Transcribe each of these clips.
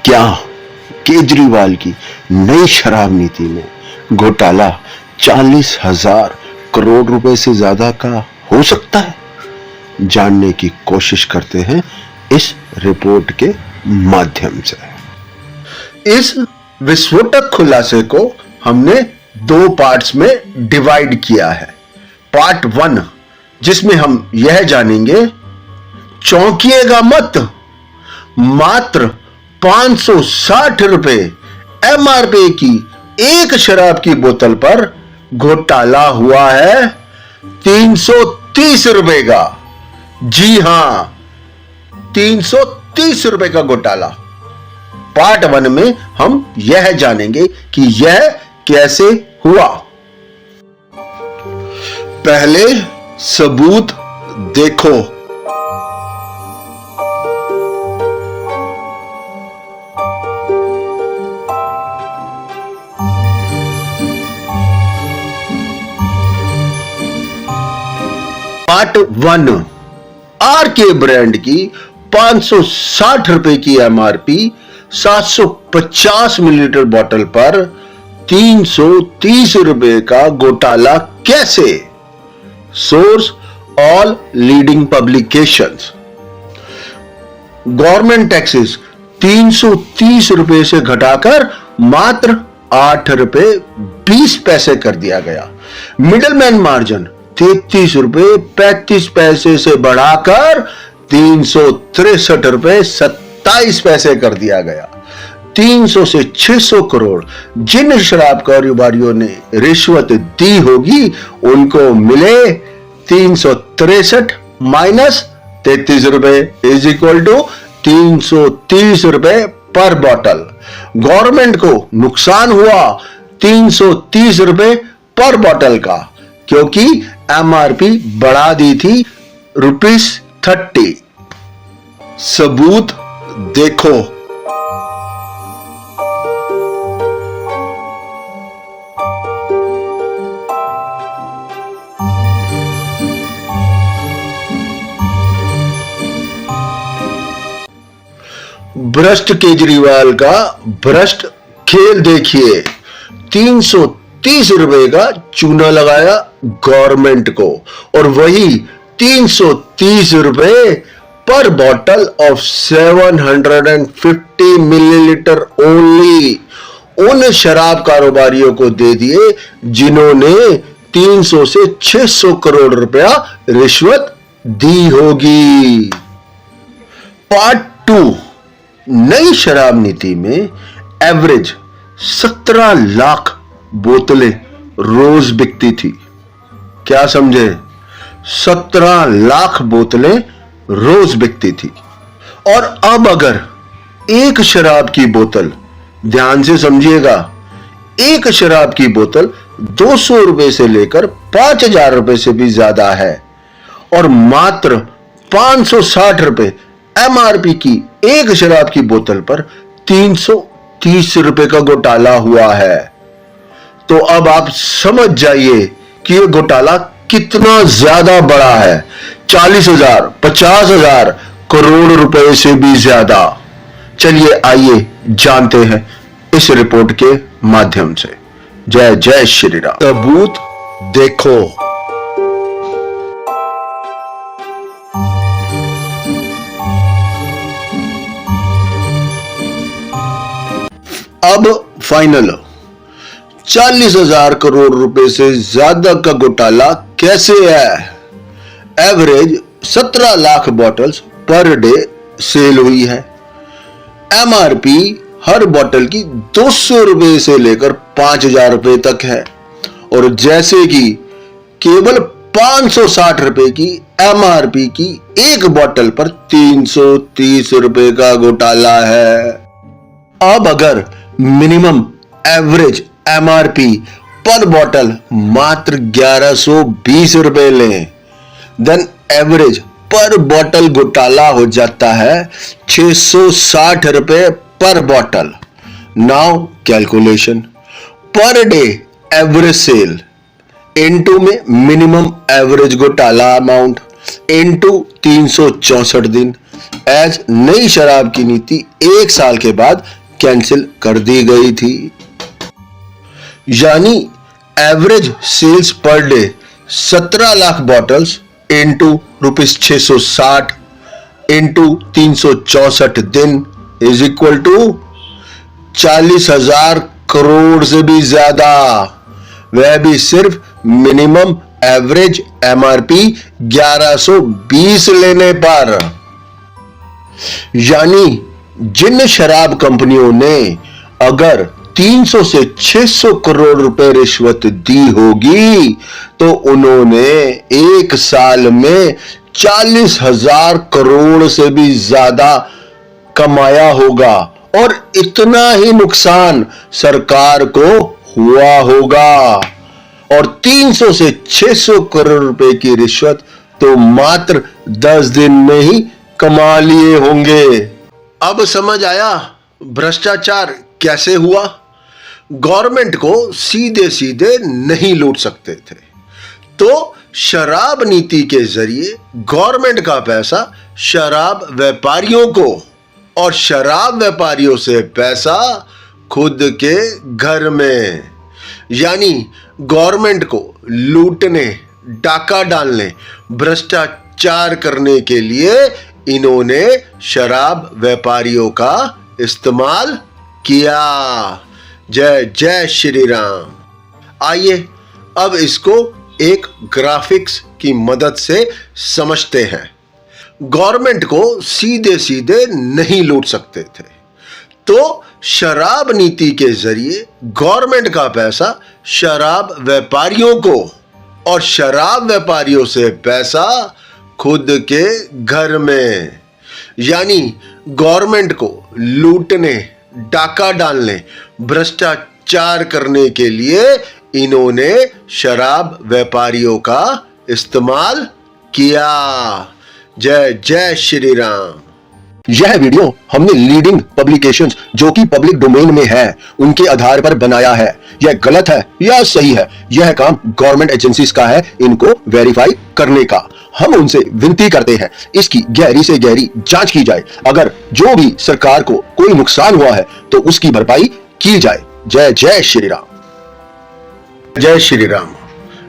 क्या केजरीवाल की नई शराब नीति में घोटाला 40,000 करोड़ रुपए से ज्यादा का हो सकता है? जानने की कोशिश करते हैं इस रिपोर्ट के माध्यम से। इस विस्फोटक खुलासे को हमने दो पार्ट्स में डिवाइड किया है। पार्ट 1 जिसमें हम यह जानेंगे, चौंकिएगा मत, मात्र 560 रुपए एमआरपी की एक शराब की बोतल पर घोटाला हुआ है 330 रुपए का। जी हां, 330 रुपए का घोटाला। पार्ट 1 में हम यह जानेंगे कि यह कैसे हुआ। पहले सबूत देखो। पार्ट 1, आरके ब्रांड की 560 रुपए की एमआरपी 750 मिलीलीटर बोतल पर 330 रुपए का घोटाला कैसे? Source all leading publications. Government taxes 330 रुपए से घटाकर मात्र 8 रुपए 20 पैसे कर दिया गया। मिडलमैन मार्जिन 33 रुपए 35 पैसे से बढ़ाकर 363 रुपए 27 पैसे कर दिया गया। 300 से 600 करोड़ जिन शराब कारोबारियों ने रिश्वत दी होगी उनको मिले 363 माइनस 33 रुपए इज इक्वल टू 330 रुपए पर बोतल। गवर्नमेंट को नुकसान हुआ 330 रुपए पर बोतल का, क्योंकि एमआरपी बढ़ा दी थी ₹30। सबूत देखो। भ्रष्ट केजरीवाल का भ्रष्ट खेल देखिए। 330 रुपए का चूना लगाया गवर्नमेंट को और वही 330 रुपए per bottle of 750 millilitre only उन शराब कारोबारियों को दे दिए जिन्होंने 300 से 600 करोड़ रुपया रिश्वत दी होगी। पार्ट 2, नई शराब नीति में एवरेज 17 लाख बोतलें रोज बिकती थी। क्या समझे? 17 लाख बोतलें रोज बिकती थी। और अब अगर एक शराब की बोतल, ध्यान से समझिएगा, एक शराब की बोतल 200 रुपए से लेकर 5,000 रुपए से भी ज्यादा है और मात्र 560 रुपए एमआरपी की एक शराब की बोतल पर 330 रुपए का घोटाला हुआ है, तो अब आप समझ जाइए कि यह घोटाला कितना ज्यादा बड़ा है। 40,000 50,000 करोड़ रुपए से भी ज्यादा। चलिए आइए जानते हैं इस रिपोर्ट के माध्यम से। जय जय श्री राम। सबूत देखो। अब फाइनल 40,000 करोड़ रुपए से ज्यादा का घोटाला कैसे है? Average 17 lakh bottles per day sale हुई है। एमआरपी हर बॉटल की 200 रुपए से लेकर 5,000 रुपए तक है और जैसे कि केवल 560 रुपए की एमआरपी की एक बॉटल पर 330 रुपए का घोटाला है। अब अगर मिनिमम एवरेज एमआरपी पर बॉटल मात्र 1120 रुपए लें, देन एवरेज पर बॉटल घोटाला हो जाता है 660 रुपए per bottle. Now calculation, per day average sale into में मिनिमम एवरेज घोटाला अमाउंट इंटू 364 दिन एज नई शराब की नीति 1 साल के बाद कैंसिल कर दी गई थी। यानी average sales per day 17 lakh bottles into ₹660 into 364 दिन इज इक्वल टू 40,000 करोड़ से भी ज्यादा, वह भी सिर्फ मिनिमम एवरेज एमआरपी 1120 लेने पर। यानी जिन शराब कंपनियों ने अगर 300 से 600 करोड़ रुपए रिश्वत दी होगी तो उन्होंने 1 साल में 40,000 करोड़ से भी ज्यादा कमाया होगा और इतना ही नुकसान सरकार को हुआ होगा। और 300 से 600 करोड़ रुपए की रिश्वत तो मात्र 10 दिन में ही कमा लिए होंगे। अब समझ आया भ्रष्टाचार कैसे हुआ? गवर्नमेंट को सीधे सीधे नहीं लूट सकते थे, तो शराब नीति के जरिए गवर्नमेंट का पैसा शराब व्यापारियों को और शराब व्यापारियों से पैसा खुद के घर में। यानी गवर्नमेंट को लूटने, डाका डालने, भ्रष्टाचार करने के लिए इन्होंने शराब व्यापारियों का इस्तेमाल किया। जय जय श्री राम। आइए अब इसको एक ग्राफिक्स की मदद से समझते हैं। गवर्नमेंट को सीधे सीधे नहीं लूट सकते थे, तो शराब नीति के जरिए गवर्नमेंट का पैसा शराब व्यापारियों को और शराब व्यापारियों से पैसा खुद के घर में। यानी गवर्नमेंट को लूटने, डाका डालने, भ्रष्टाचार करने के लिए इन्होंने शराब व्यापारियों का इस्तेमाल किया। जय जय श्री राम। यह वीडियो हमने लीडिंग पब्लिकेशंस जो कि पब्लिक डोमेन में है उनके आधार पर बनाया है। यह गलत है या सही है, यह काम गवर्नमेंट एजेंसीज का है इनको वेरीफाई करने का। हम उनसे विनती करते हैं इसकी गहरी से गहरी जांच की जाए। अगर जो भी सरकार को कोई न्युकसान हुआ है तो उसकी भरपाई की जाए। जय जय श्री राम। जय श्री राम।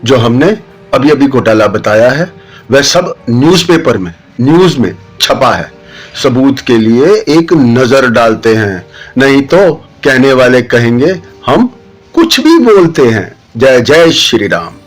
जो हमने अभी अभी घोटाला बताया है वह सब न्यूज़पेपर में, न्यूज में छपा है। सबूत के लिए एक नजर डालते हैं, नहीं तो कहने वाले कहेंगे हम कुछ भी बोलते हैं। जय जय श्री राम।